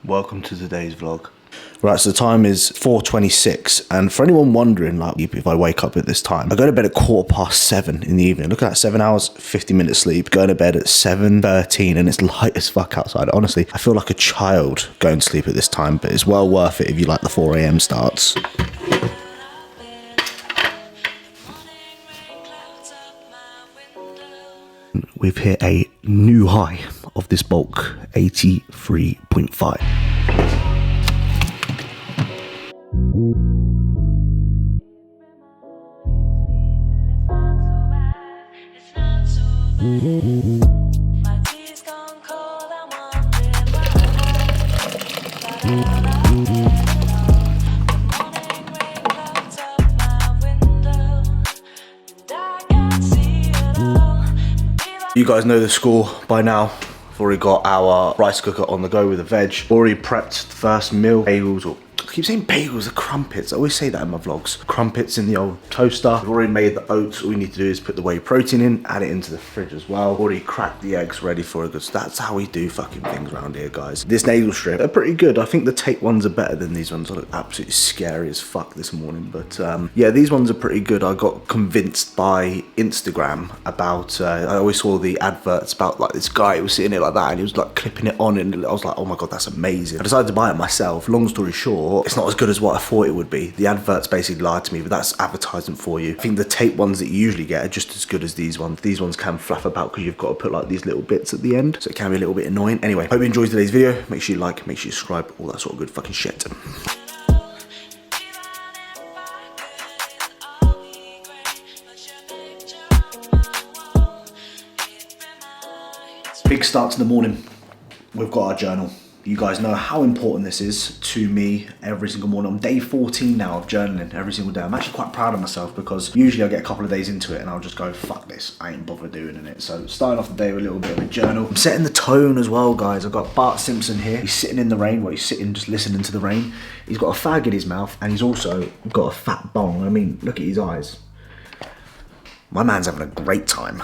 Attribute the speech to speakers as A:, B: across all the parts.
A: Welcome to today's vlog. Right, so the time is 4:26, and for anyone wondering, like, if I wake up at this time, I go to bed at 7:15 in the evening. Look at that, 7 hours, 50 minutes sleep. Going to bed at 7:13, and it's light as fuck outside. Honestly, I feel like a child going to sleep at this time, but it's well worth it if you like the 4 AM starts. We've hit a new high of this bulk, 83.5. You guys know the score by now. We've already got our rice cooker on the go with the veg. Already prepped the first meal. Bagels, or I keep saying bagels, the crumpets. I always say that in my vlogs. Crumpets in the old toaster. We've already made the oats. All we need to do is put the whey protein in, add it into the fridge as well. Already cracked the eggs ready for it. That's how we do fucking things around here, guys. This nasal strip, they're pretty good. I think the tape ones are better than these ones. I look absolutely scary as fuck this morning. But yeah, these ones are pretty good. I got convinced by Instagram about, I always saw the adverts about like this guy who was sitting here like that and he was like clipping it on, and I was like, oh my God, that's amazing. I decided to buy it myself. Long story short, it's not as good as what I thought it would be. The adverts basically lied to me, but that's advertising for you. I think the tape ones that you usually get are just as good as these ones. These ones can fluff about because you've got to put like these little bits at the end, so it can be a little bit annoying. Anyway, hope you enjoyed today's video. Make sure you like, make sure you subscribe, all that sort of good fucking shit. Big start to the morning. We've got our journal. You guys know how important this is to me every single morning. I'm day 14 now of journaling every single day. I'm actually quite proud of myself because usually I get a couple of days into it and I'll just go, fuck this, I ain't bothered doing it. So starting off the day with a little bit of a journal. I'm setting the tone as well, guys. I've got Bart Simpson here. He's sitting in the rain. Well, he's sitting just listening to the rain. He's got a fag in his mouth and he's also got a fat bong. I mean, look at his eyes. My man's having a great time.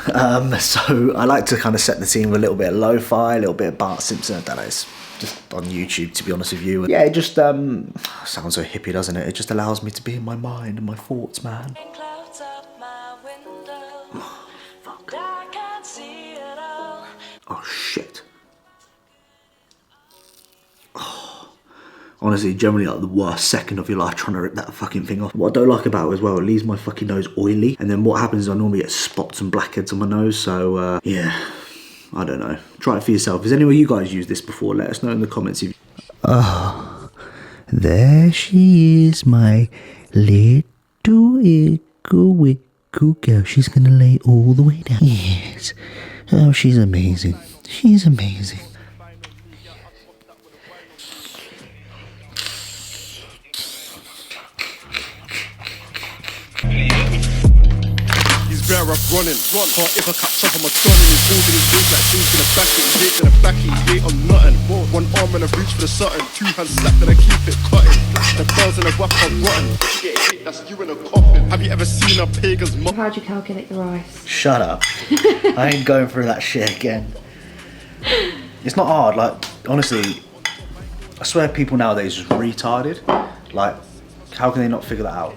A: So I like to kind of set the scene with a little bit of lo-fi, a little bit of Bart Simpson. I don't know, it's just on YouTube, to be honest with you. Yeah, it just sounds so hippie, doesn't it? It just allows me to be in my mind and my thoughts, man. Oh, fuck. Oh, shit. Honestly, generally like the worst second of your life trying to rip that fucking thing off. What I don't like about it as well, it leaves my fucking nose oily. And then what happens is I normally get spots and blackheads on my nose. So, yeah, I don't know. Try it for yourself. Has any of you guys used this before? Let us know in the comments if you... Oh, there she is, my little wickle girl. She's gonna lay all the way down. Yes. Oh, she's amazing. She's amazing.
B: Bear up running, can't if I catch up, I'm a gun and he's holding his waist like things gonna back it, he ain't gonna back it, he ain't on nothing. One arm and I reach for the something, 2 hands slapped and I keep it cutting. The bells and the wrap are rotten, get hit, that's you in a coffin. Have you ever seen a pagan's mom?
C: How'd you calculate the rice?
A: Shut up. I ain't going through that shit again. It's not hard, like, honestly, I swear people nowadays are just retarded. Like, how can they not figure that out?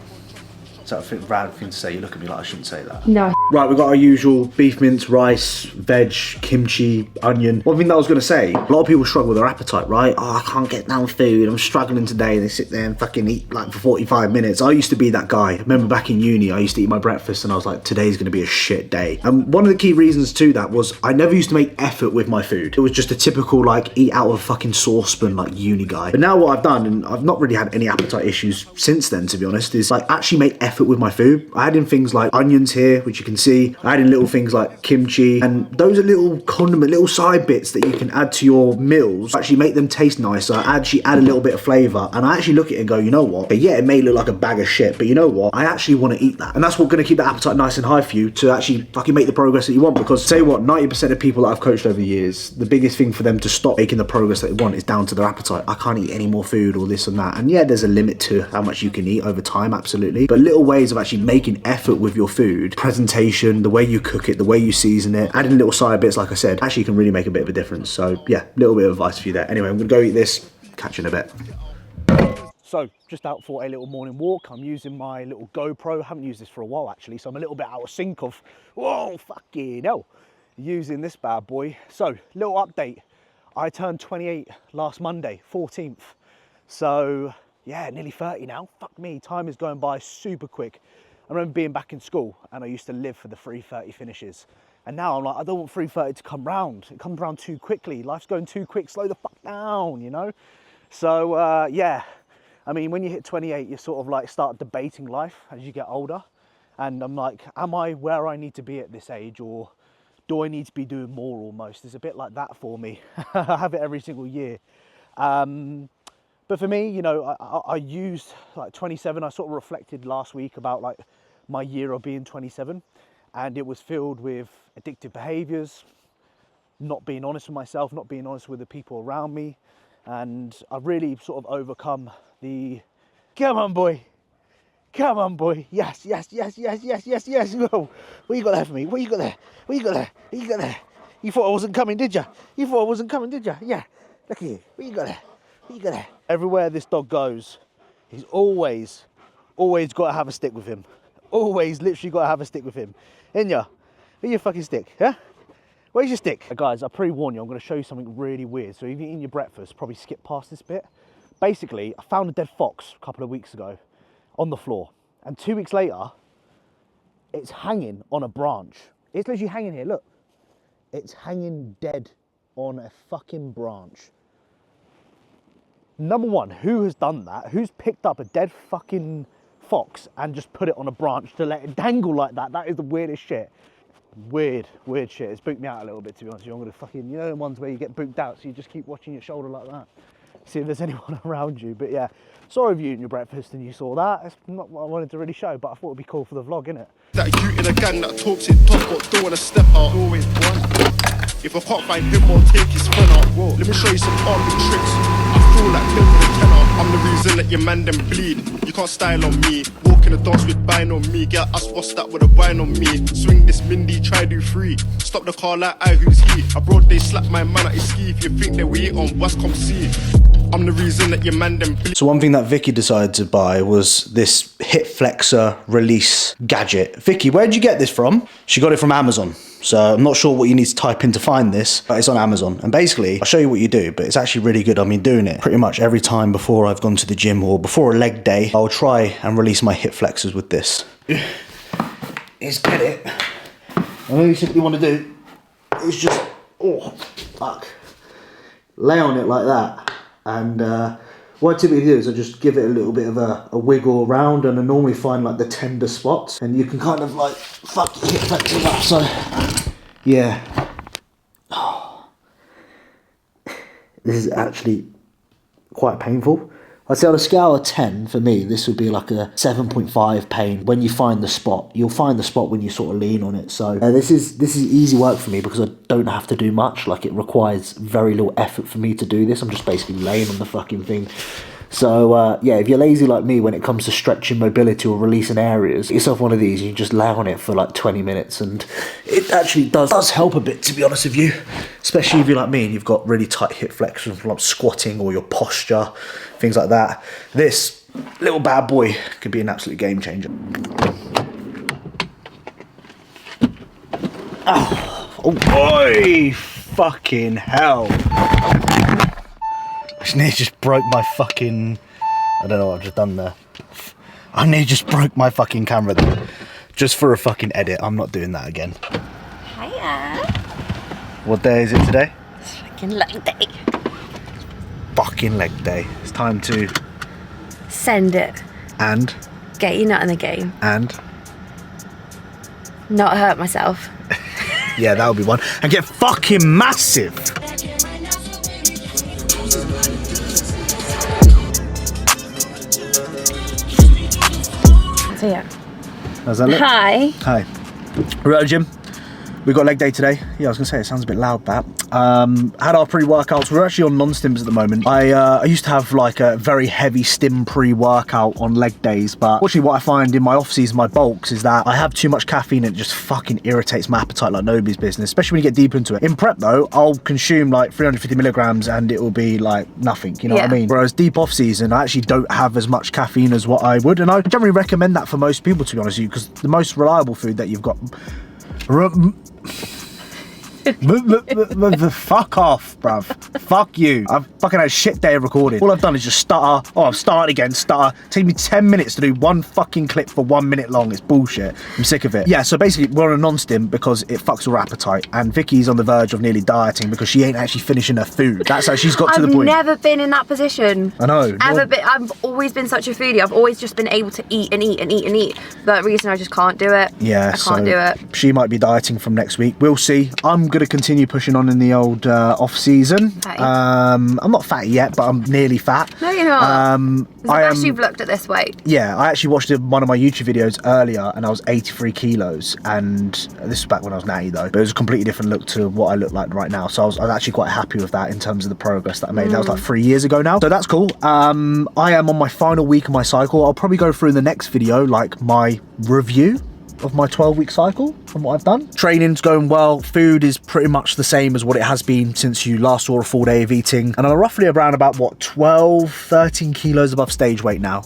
A: Is that a random thing to say? You look at me like I shouldn't say that.
C: No.
A: Right, we've got our usual beef mince, rice, veg, kimchi, onion. One thing that I was going to say, a lot of people struggle with their appetite, right? Oh, I can't get down food, I'm struggling today. They sit there and fucking eat like for 45 minutes. I used to be that guy. I remember back in uni, I used to eat my breakfast and I was like, today's going to be a shit day. And one of the key reasons to that was I never used to make effort with my food. It was just a typical like eat out of a fucking saucepan like uni guy. But now what I've done, and I've not really had any appetite issues since then, to be honest, is like actually make effort with my food. I add in things like onions here, which you can see. I add in little things like kimchi, and those are little condiment, little side bits that you can add to your meals, actually make them taste nicer, actually add a little bit of flavour. And I actually look at it and go, you know what? But yeah, it may look like a bag of shit, but you know what? I actually want to eat that. And that's what's going to keep the appetite nice and high for you to actually fucking make the progress that you want. Because say what, 90% of people that I've coached over the years, the biggest thing for them to stop making the progress that they want is down to their appetite. I can't eat any more food or this and that. And yeah, there's a limit to how much you can eat over time, absolutely. But little ways of actually making effort with your food, presentation, the way you cook it, the way you season it, adding little side bits, like I said, actually can really make a bit of a difference. So yeah, little bit of advice for you there. Anyway, I'm gonna go eat this. Catch you in a bit. So, just out for a little morning walk. I'm using my little GoPro. I haven't used this for a while, actually, so I'm a little bit out of sync of, whoa, fucking hell, using this bad boy. So, little update. I turned 28 last Monday, 14th. So, yeah, nearly 30 now. Fuck me, time is going by super quick. I remember being back in school, and I used to live for the 3:30 finishes. And now I'm like, I don't want 3:30 to come round. It comes round too quickly. Life's going too quick. Slow the fuck down, you know? So, yeah. I mean, when you hit 28, you sort of like start debating life as you get older. And I'm like, am I where I need to be at this age, or do I need to be doing more almost? It's a bit like that for me. I have it every single year. But for me, you know, I used like 27. I sort of reflected last week about like my year of being 27. And it was filled with addictive behaviors, not being honest with myself, not being honest with the people around me. And I've really sort of overcome the, come on boy, yes, yes, yes, yes, yes, yes, yes. Whoa. What you got there for me? What you got there? What you got there? What you got there? You thought I wasn't coming, did you? You thought I wasn't coming, did you? Yeah, look at you. What you got there? What you got there? Everywhere this dog goes, he's always got to have a stick with him. Always literally got to have a stick with him. In ya? Where's your fucking stick, huh? Where's your stick? Guys, I pre-warn you, I'm going to show you something really weird. So if you're eating your breakfast, probably skip past this bit. Basically, I found a dead fox a couple of weeks ago on the floor. And 2 weeks later, it's hanging on a branch. It's literally hanging here, look. It's hanging dead on a fucking branch. Number one, who has done that? Who's picked up a dead fucking fox and just put it on a branch to let it dangle like that? That is the weirdest shit. Weird shit. It's spooked me out a little bit, to be honest with you. I'm gonna fucking, you know the ones where you get spooked out, so you just keep watching your shoulder like that. See if there's anyone around you. But yeah, sorry if you eating your breakfast and you saw that. It's not what I wanted to really show, but I thought it'd be cool for the vlog, innit?
B: That you in a gang that talks it tough but don't wanna step out. Always one. If I can't find him, I'll take his friend out. Whoa. Let me show you some army tricks. I feel like Bill with a tenor. I'm the reason that your man them bleed. You can't style on me. Walk in the dance with bine on me. Get us what's that with a wine on me. Swing this Mindy, try do free. Stop the car like I who's he. I brought they slap my man at his ski. If you think that we on West come see. I'm the reason that your man them bleed.
A: So one thing that Vicky decided to buy was this hip flexor release gadget. Vicky, where did you get this from? She got it from Amazon. So I'm not sure what you need to type in to find this, but it's on Amazon. And basically, I'll show you what you do, but it's actually really good. I've been doing it pretty much every time before I've gone to the gym or before a leg day. I'll try and release my hip flexors with this. Is get it. And all you simply want to do is just, oh, fuck. Lay on it like that. And what I typically do is I just give it a little bit of a wiggle around, and I normally find like the tender spots, and you can kind of like fuck your hip flexors up. So yeah, oh. This is actually quite painful. I'd say on a scale of 10, for me, this would be like a 7.5 pain. When you find the spot, you'll find the spot when you sort of lean on it. So this is easy work for me because I don't have to do much. Like, it requires very little effort for me to do this. I'm just basically laying on the fucking thing. So yeah, if you're lazy like me when it comes to stretching mobility or releasing areas, get yourself one of these. You just lay on it for like 20 minutes, and it actually does help a bit, to be honest with you. Especially if you're like me and you've got really tight hip flexors from like squatting or your posture, things like that. This little bad boy could be an absolute game changer. Oh boy! Fucking hell! I nearly just broke my fucking... I don't know what I've just done there. I nearly just broke my fucking camera there. Just for a fucking edit. I'm not doing that again.
C: Hiya.
A: What day is it today?
C: It's fucking leg day.
A: Fucking leg day. It's time to...
C: Send it.
A: And?
C: Get your nut in the game.
A: And?
C: Not hurt myself.
A: Yeah, that would be one. And get fucking massive.
C: So yeah.
A: How's that look?
C: Hi.
A: Hi. We're at the gym. We got leg day today. Yeah, I was gonna say, it sounds a bit loud, that. Had our pre-workouts. We're actually on non-stims at the moment. I used to have like a very heavy stim pre-workout on leg days, but unfortunately what I find in my off-season, my bulks, is that I have too much caffeine and it just fucking irritates my appetite like nobody's business, especially when you get deep into it. In prep though, I'll consume like 350 milligrams and it will be like nothing, you know what I mean? Whereas deep off-season, I actually don't have as much caffeine as what I would, and I generally recommend that for most people, to be honest with you, because the most reliable food that you've got... Fuck off, bruv. Fuck you. I've fucking had a shit day of recording. All I've done is just stutter. Oh, I've started again, stutter. Take me 10 minutes to do one fucking clip for 1 minute long. It's bullshit. I'm sick of it. Yeah, so basically we're on a non-stim because it fucks her appetite, and Vicky's on the verge of nearly dieting because she ain't actually finishing her food. That's how she's got to the point.
C: I've never been in that position.
A: I know.
C: I've always been such a foodie. I've always just been able to eat and eat and eat and eat. But recently I just can't do it.
A: Yeah,
C: I can't do it.
A: She might be dieting from next week. We'll see. I'm going to continue pushing on in the old off-season.
C: Okay.
A: I'm not fat yet, but I'm nearly fat.
C: No, you're not. You've looked at this weight.
A: Yeah, I actually watched one of my YouTube videos earlier and I was 83 kilos, and this was back when I was natty though, but it was a completely different look to what I look like right now, so I was actually quite happy with that in terms of the progress that I made. That was like 3 years ago now, so that's cool. I am on my final week of my cycle. I'll probably go through in the next video like my review of my 12-week cycle and what I've done. Training's going well. Food is pretty much the same as what it has been since you last saw a full day of eating, and I'm roughly around about what, 12-13 kilos above stage weight now,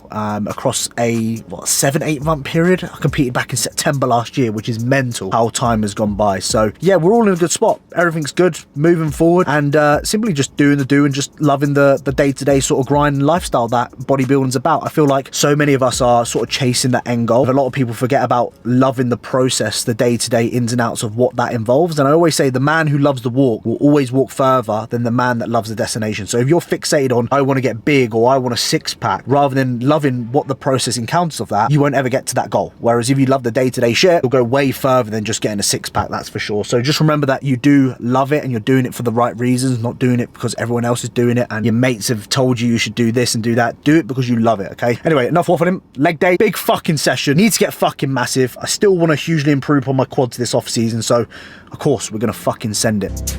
A: across a 7-8 month period. I competed back in September last year, which is mental how time has gone by. So yeah, we're all in a good spot. Everything's good, moving forward, and simply just doing the do and just loving the day-to-day sort of grind lifestyle that bodybuilding's about. I feel like so many of us are sort of chasing that end goal. A lot of people forget about loving the process, the day-to-day ins and outs of what that involves. And I always say the man who loves the walk will always walk further than the man that loves the destination. So if you're fixated on I want to get big or I want a six-pack, rather than loving what the process encounters of that, you won't ever get to that goal. Whereas if you love the day-to-day shit, you'll go way further than just getting a six-pack, that's for sure. So just remember that you do love it and you're doing it for the right reasons, not doing it because everyone else is doing it and your mates have told you should do this and do that. Do it because you love it, okay? Anyway, enough waffling. Leg day, big fucking session. Need to get fucking massive. I still want to hugely improve on my quads this off season, so of course we're gonna fucking send it.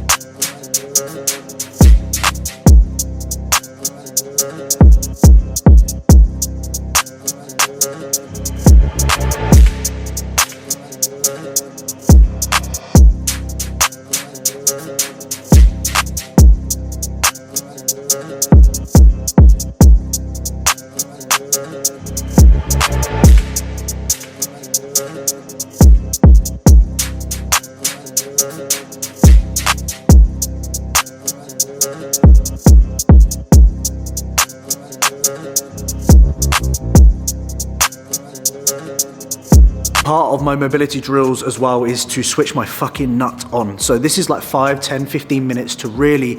A: Part of my mobility drills as well is to switch my fucking nut on. So this is like 5, 10, 15 minutes to really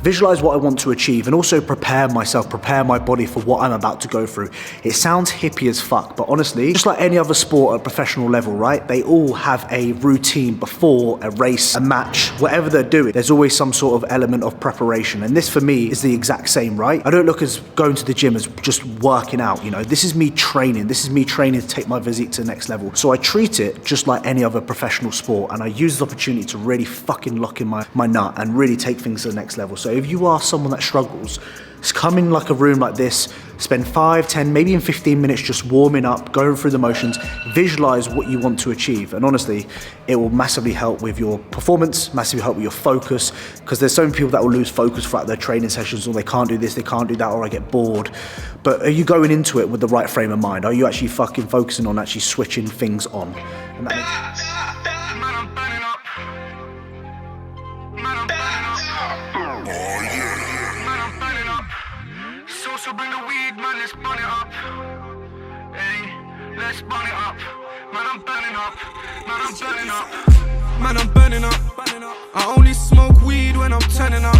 A: visualize what I want to achieve and also prepare myself, prepare my body for what I'm about to go through. It sounds hippie as fuck, but honestly, just like any other sport at professional level, right? They all have a routine before a race, a match, whatever they're doing. There's always some sort of element of preparation. And this for me is the exact same, right? I don't look as going to the gym as just working out, you know? This is me training. This is me training to take my physique to the next level. So I treat it just like any other professional sport, and I use this opportunity to really fucking lock in my nut and really take things to the next level. So if you are someone that struggles, just come in like a room like this, spend 5, 10, maybe even 15 minutes just warming up, going through the motions, visualize what you want to achieve. And honestly, it will massively help with your performance, massively help with your focus, because there's so many people that will lose focus throughout their training sessions, or they can't do this, they can't do that, or I get bored. But are you going into it with the right frame of mind? Are you actually fucking focusing on actually switching things on? And that
D: So bring the weed, man, let's burn it up. Hey, let's burn it up. Man, I'm burning up. Man, I'm burning up. Man, I'm burning up. I only smoke weed when I'm turning up.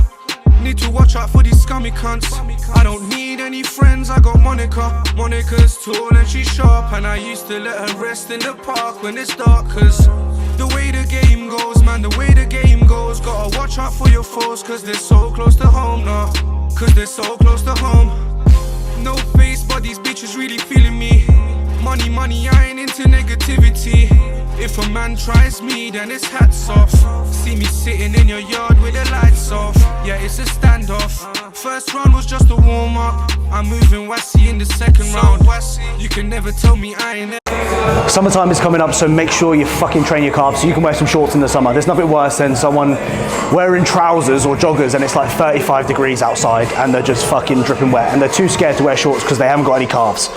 D: Need to watch out for these scummy cunts. I don't need any friends, I got Monica. Monica's tall and she's sharp, and I used to let her rest in the park when it's dark. Cause the way the game goes, man, the way the game goes, gotta watch out for your foes, cause they're so close to home now. Cause they're so close to home. No face, but these bitches really feeling me. Money, money, I ain't into negativity. If a man tries me, then it's hats off. See me sitting in your yard with the lights off. Yeah, it's a standoff. First round was just a warm up. I'm moving wassy in the second round. You can never tell me I ain't.
A: Summertime is coming up, so make sure you fucking train your calves so you can wear some shorts in the summer. There's nothing worse than someone wearing trousers or joggers and it's like 35 degrees outside and they're just fucking dripping wet and they're too scared to wear shorts because they haven't got any calves.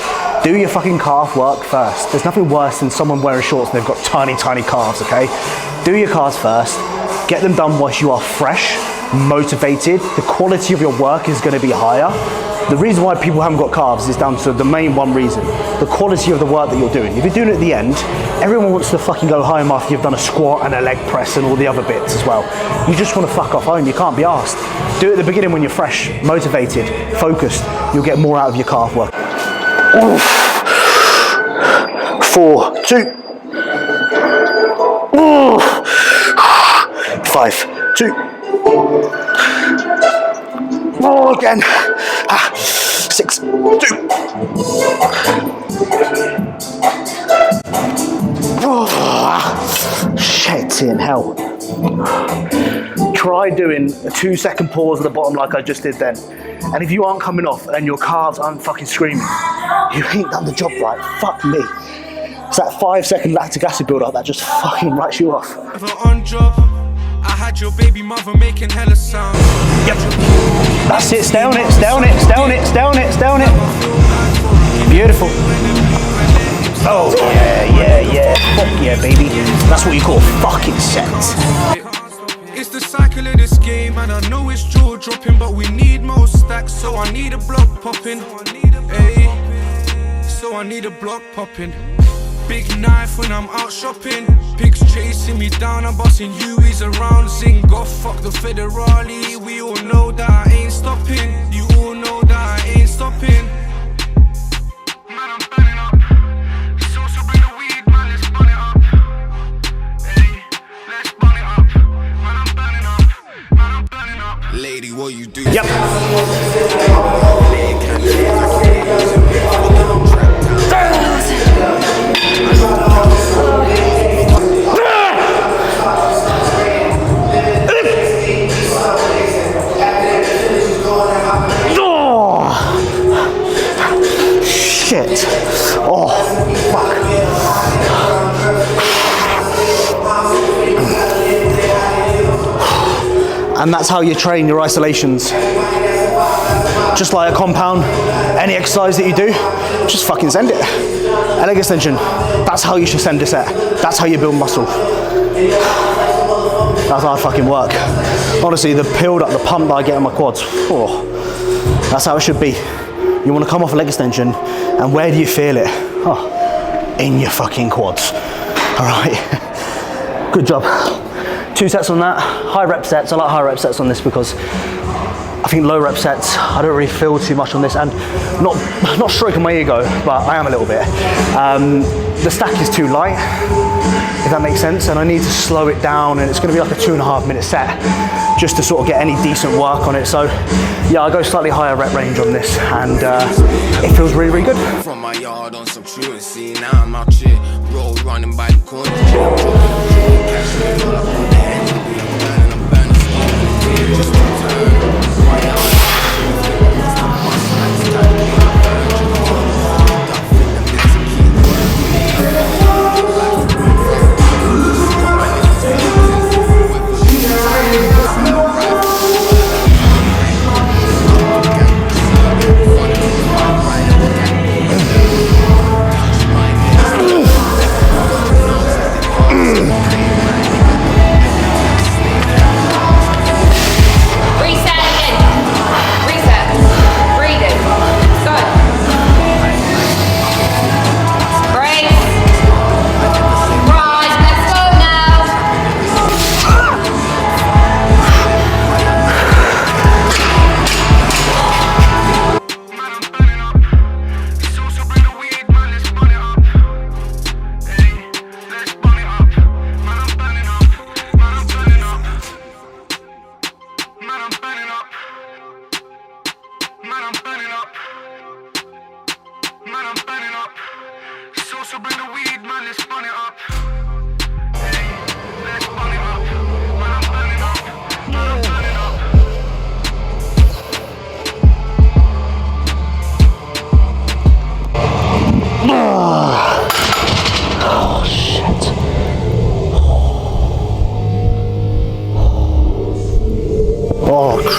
A: Do your fucking calf work first. There's nothing worse than someone wearing shorts and they've got tiny, tiny calves, okay? Do your calves first. Get them done whilst you are fresh, motivated. The quality of your work is going to be higher. The reason why people haven't got calves is down to the main one reason. The quality of the work that you're doing. If you're doing it at the end, everyone wants to fucking go home after you've done a squat and a leg press and all the other bits as well. You just want to fuck off home. You can't be arsed. Do it at the beginning when you're fresh, motivated, focused. You'll get more out of your calf work. 4, 2. 5, 2. More again. 6, 2. Shit in hell. Try doing a 2-second pause at the bottom like I just did then. And if you aren't coming off and your calves aren't fucking screaming, you ain't done the job right. Fuck me. It's that 5-second lactic acid build-up that just fucking writes you off.
D: I had your baby mother making hella sound.
A: Yep. That's it. Stay on it. Stay on it. Stay on it. Stay on it. Stay on it. Beautiful. Oh yeah. Fuck yeah, baby. That's what you call fucking set.
D: It's the cycle of this game, and I know it's jaw dropping, but we need more stacks, so I need a block popping. Hey, so I need a block popping. Big knife when I'm out shopping. Pigs chasing me down, I'm busting U's around. Sing off, fuck the federale. We all know that I ain't stopping. You all know that I ain't stopping. Man, I'm burning up. So bring the weed, man, let's burn it up. Hey, let's burn it up. Man, I'm burning up. Man, I'm burning up. Lady, what you do?
A: Yep. Shit. Oh, fuck. And that's how you train your isolations. Just like a compound, any exercise that you do, just fucking send it. A leg extension, that's how you should send a set. That's how you build muscle. That's hard fucking work. Honestly, the build up, the pump that I get in my quads, oh, that's how it should be. You want to come off a leg extension, and where do you feel it? Oh, in your fucking quads. All right, good job. 2 sets on that, high rep sets. I like high rep sets on this because I think low rep sets, I don't really feel too much on this, and not stroking my ego, but I am a little bit. The stack is too light, if that makes sense, and I need to slow it down, and it's going to be like a 2.5 minute set just to sort of get any decent work on it. So yeah, I go slightly higher rep range on this, and it feels really, really good.
D: From my yard on some truancy, now I'm out here, road running by the corner.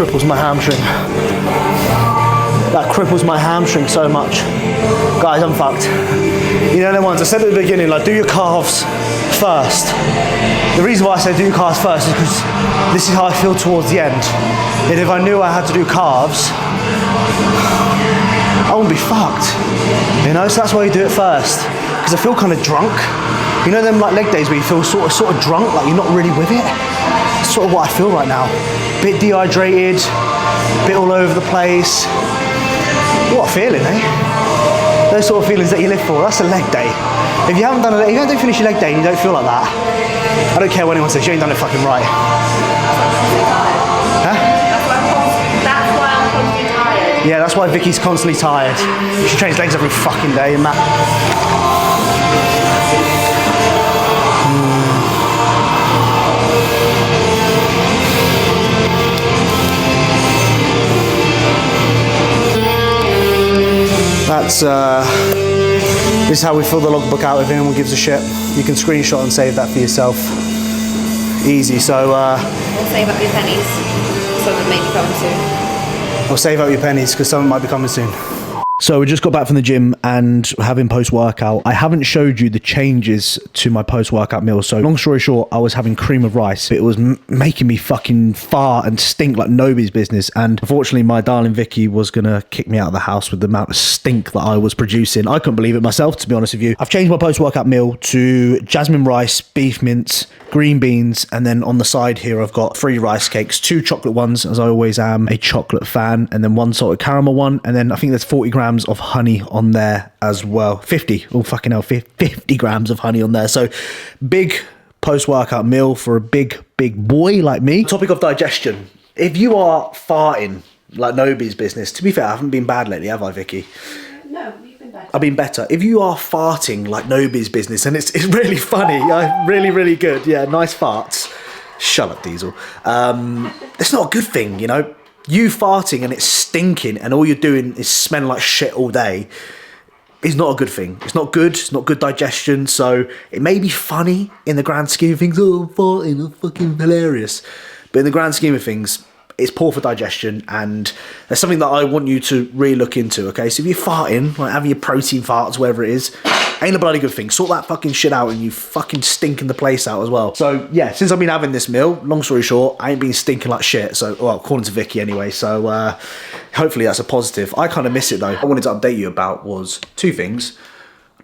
A: cripples my hamstring. That cripples my hamstring so much. Guys, I'm fucked. You know the ones, I said at the beginning, like do your calves first. The reason why I say do your calves first is because this is how I feel towards the end. And if I knew I had to do calves, I wouldn't be fucked. You know, so that's why you do it first. Because I feel kind of drunk. You know them like leg days where you feel sort of drunk, like you're not really with it? That's sort of what I feel right now. Bit dehydrated, bit all over the place. What a feeling, eh? Those sort of feelings that you live for, that's a leg day. If you haven't done it, if you don't finish your leg day and you don't feel like that, I don't care what anyone says, you ain't done it fucking right. Huh?
C: That's why I'm constantly tired.
A: Yeah, that's why Vicky's constantly tired. She trains legs every fucking day and that. That's, this is how we fill the logbook out if anyone gives a shit. You can screenshot and save that for yourself. Easy, so...
C: We'll save up your pennies. Someone may be coming soon.
A: I'll save out your pennies because someone might be coming soon. So we just got back from the gym and having post-workout. I haven't showed you the changes to my post-workout meal. So long story short, I was having cream of rice. It was making me fucking fart and stink like nobody's business. And unfortunately, my darling Vicky was going to kick me out of the house with the amount of stink that I was producing. I couldn't believe it myself, to be honest with you. I've changed my post-workout meal to jasmine rice, beef mince, green beans, and then on the side here I've got 3 rice cakes, 2 chocolate ones, as I always am a chocolate fan, and then 1 salted caramel one, and then I think there's 40 grams of honey on there as well. 50, oh fucking hell, 50 grams of honey on there. So big post-workout meal for a big boy like me. Topic of digestion. If you are farting like nobody's business, to be fair, I haven't been bad lately, have I, Vicky?
C: No, you've been better.
A: I've been better. If you are farting like nobody's business, and it's really funny, really good, yeah, nice farts. Shut up, Diesel. It's not a good thing, you know. You farting and it's stinking and all you're doing is smelling like shit all day is not a good thing. It's not good. It's not good digestion. So it may be funny in the grand scheme of things. Oh, I'm farting, I'm fucking hilarious. But in the grand scheme of things, it's poor for digestion, and there's something that I want you to really look into, okay? So if you're farting, like having your protein farts, whatever it is, ain't a bloody good thing. Sort that fucking shit out and you fucking stinking the place out as well. So yeah, since I've been having this meal, long story short, I ain't been stinking like shit. So, well, according to Vicky anyway. So hopefully that's a positive. I kind of miss it though. What I wanted to update you about was 2 things.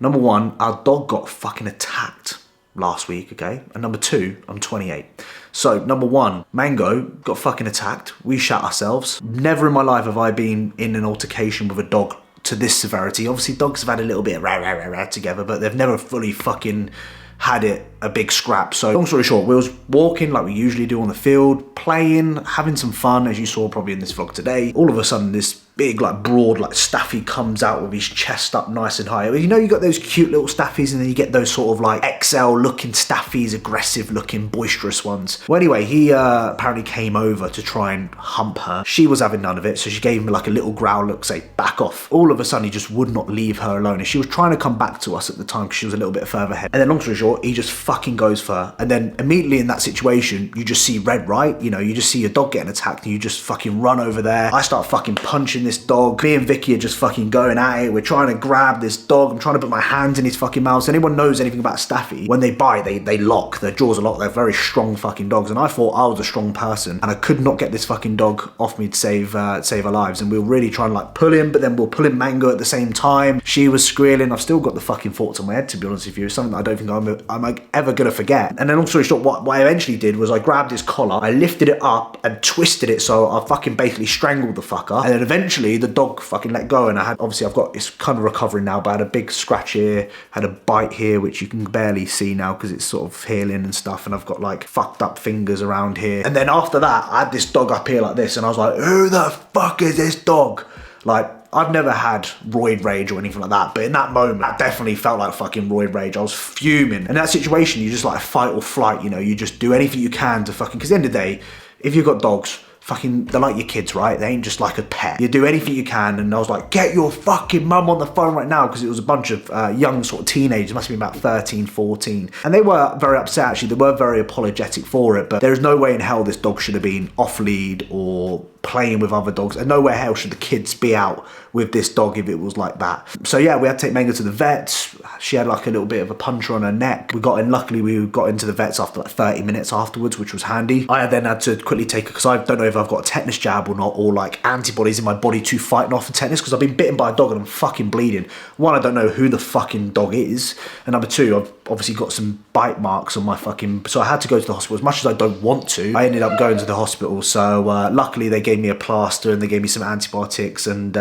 A: Number 1, our dog got fucking attacked last week, okay? And number 2, I'm 28. So, number 1, Mango got fucking attacked. We shat ourselves. Never in my life have I been in an altercation with a dog to this severity. Obviously, dogs have had a little bit of rah together, but they've never fully fucking had it a big scrap. So, long story short, we was walking like we usually do on the field, playing, having some fun, as you saw probably in this vlog today. All of a sudden, this big, like, broad, like, staffy comes out with his chest up nice and high. You know, you got those cute little staffies, and then you get those sort of, like, XL-looking staffies, aggressive-looking, boisterous ones. Well, anyway, he apparently came over to try and hump her. She was having none of it, so she gave him, like, a little growl look, say, back off. All of a sudden, he just would not leave her alone, and she was trying to come back to us at the time because she was a little bit further ahead. And then, long story short, he just fucking goes for her. And then, immediately in that situation, you just see red, right? You know, you just see your dog getting attacked, and you just fucking run over there. I start fucking punching this dog. Me and Vicky are just fucking going at it. We're trying to grab this dog. I'm trying to put my hands in his fucking mouth. So anyone knows anything about staffy, when they bite, they lock. Their jaws are locked. They're very strong fucking dogs. And I thought I was a strong person, and I could not get this fucking dog off me to save our lives. And we were really trying to like pull him, but then we'll pull in Mango at the same time. She was squealing. I've still got the fucking thoughts on my head, to be honest with you. It's something that I don't think I'm ever gonna forget. And then long story short, what I eventually did was I grabbed his collar, I lifted it up and twisted it so I fucking basically strangled the fucker. And then eventually the dog fucking let go, and it's kind of recovering now, but I had a big scratch here, had a bite here, which you can barely see now because it's sort of healing and stuff, and I've got like fucked up fingers around here. And then after that, I had this dog up here like this, and I was like, who the fuck is this dog? Like, I've never had roid rage or anything like that, but in that moment, that definitely felt like fucking roid rage. I was fuming. And in that situation, you just like fight or flight, you know, you just do anything you can to fucking, because at the end of the day, if you've got dogs, fucking, they're like your kids, right? They ain't just like a pet. You do anything you can, and I was like, get your fucking mum on the phone right now, because it was a bunch of young sort of teenagers, must have been about 13, 14. And they were very upset, actually. They were very apologetic for it, but there is no way in hell this dog should have been off lead or playing with other dogs, and nowhere hell should the kids be out with this dog if it was like that. So yeah, we had to take Mango to the vet. She had like a little bit of a puncture on her neck. We got in, luckily we got into the vets after like 30 minutes afterwards, which was handy. I then had to quickly take her, because I don't know if I've got a tetanus jab or not, or like antibodies in my body to fight off the tetanus, because I've been bitten by a dog and I'm fucking bleeding. One, I don't know who the fucking dog is, and number two, I've obviously got some bite marks on my fucking, so I had to go to the hospital. As much as I don't want to, I ended up going to the hospital. So luckily they gave me a plaster and they gave me some antibiotics, and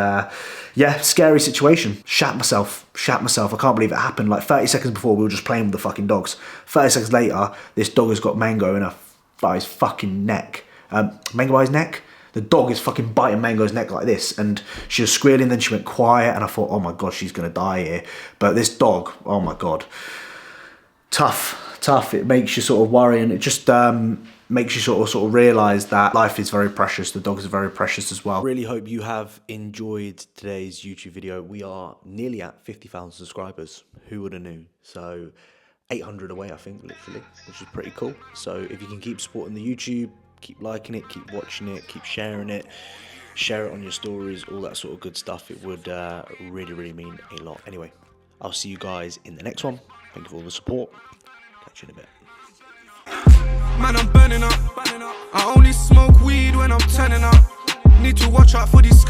A: yeah, scary situation. Shat myself. I can't believe it happened. Like 30 seconds before, we were just playing with the fucking dogs. 30 seconds later, this dog has got Mango by his fucking neck. Mango by his neck? The dog is fucking biting Mango's neck like this, and she was squealing, then she went quiet, and I thought, oh my God, she's gonna die here. But this dog, oh my God. Tough. It makes you sort of worry, and it just makes you sort of realise that life is very precious. The dogs are very precious as well. Really hope you have enjoyed today's YouTube video. We are nearly at 50,000 subscribers. Who would have knew? So 800 away, I think, literally, which is pretty cool. So if you can keep supporting the YouTube, keep liking it, keep watching it, keep sharing it, share it on your stories, all that sort of good stuff, it would really mean a lot. Anyway, I'll see you guys in the next one. Thank you for all the support. Catch you in a bit.
D: Man, I'm burning up. I only smoke weed when I'm turning up. Need to watch out for these